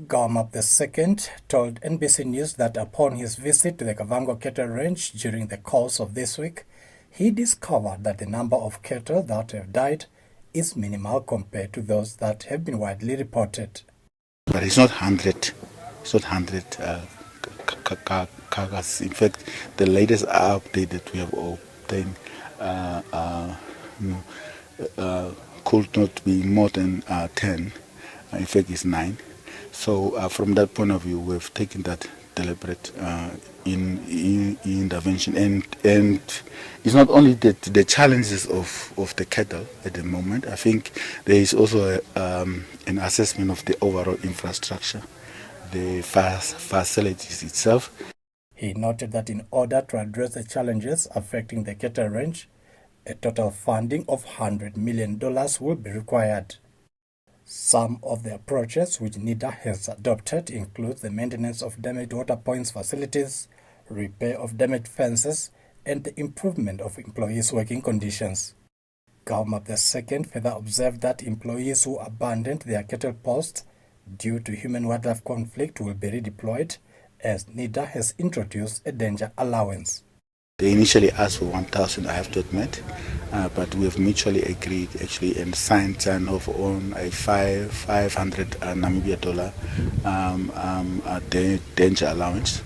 Gaomab II told NBC News that upon his visit to the Kavango Cattle Ranch during the course of this week, he discovered that the number of cattle that have died is minimal compared to those that have been widely reported. But it's not 100. It's not 100 carcass. In fact, the latest update that we have obtained could not be more than 10. In fact, it's 9. So from that point of view, we've taken that deliberate intervention, and it's not only the challenges of the cattle at the moment. I think there is also an assessment of the overall infrastructure, the facilities itself. He noted that in order to address the challenges affecting the cattle ranch, a total funding of $100 million will be required. Some of the approaches which NIDA has adopted include the maintenance of damaged water points facilities, repair of damaged fences, and the improvement of employees' working conditions. Gaomab II further observed that employees who abandoned their cattle posts due to human-wildlife conflict will be redeployed, as NIDA has introduced a danger allowance. They initially asked for 1,000, I have to admit, but we have mutually agreed actually and signed off on a 500 Namibia dollar danger allowance.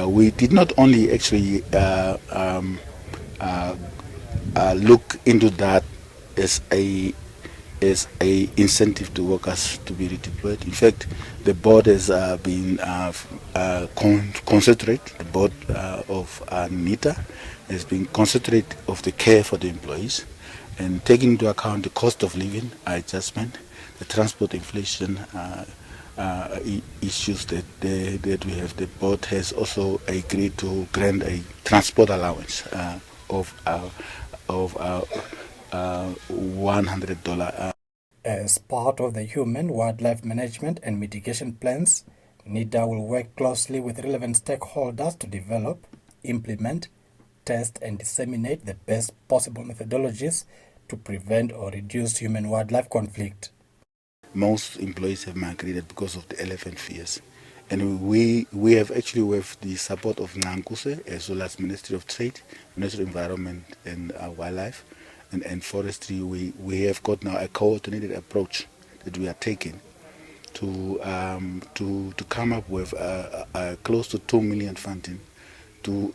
We did not only actually look into that as a incentive to workers to be redeployed. In fact, the board has been concentrate. The board of NIDA has been concentrate of the care for the employees and taking into account the cost of living adjustment, the transport inflation issues that we have. The board has also agreed to grant a transport allowance of $100. As part of the human wildlife management and mitigation plans, NIDA will work closely with relevant stakeholders to develop, implement, test and disseminate the best possible methodologies to prevent or reduce human-wildlife conflict. Most employees have migrated because of the elephant fears. And we have actually, with the support of Nankuse, as well as Ministry of Trade, Ministry of Environment and Wildlife, and Forestry, we have got now a coordinated approach that we are taking to come up with close to 2 million funding to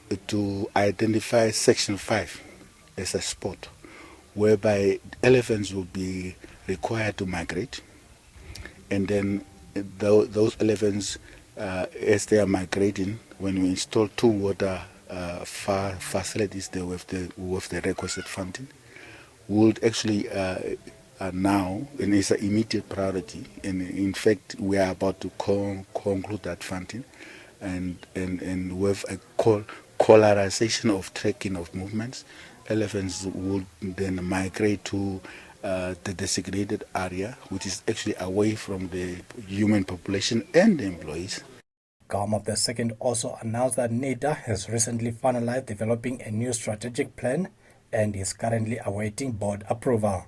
identify Section 5 as a spot whereby elephants will be required to migrate, and then those elephants, as they are migrating, when we install 2 water facilities there with the requested funding, would actually now, and it's an immediate priority, and in fact we are about to conclude that funding, and with a colorization of tracking of movements, elephants would then migrate to the designated area, which is actually away from the human population and the employees. Gaomab II also announced that NIDA has recently finalized developing a new strategic plan and is currently awaiting board approval.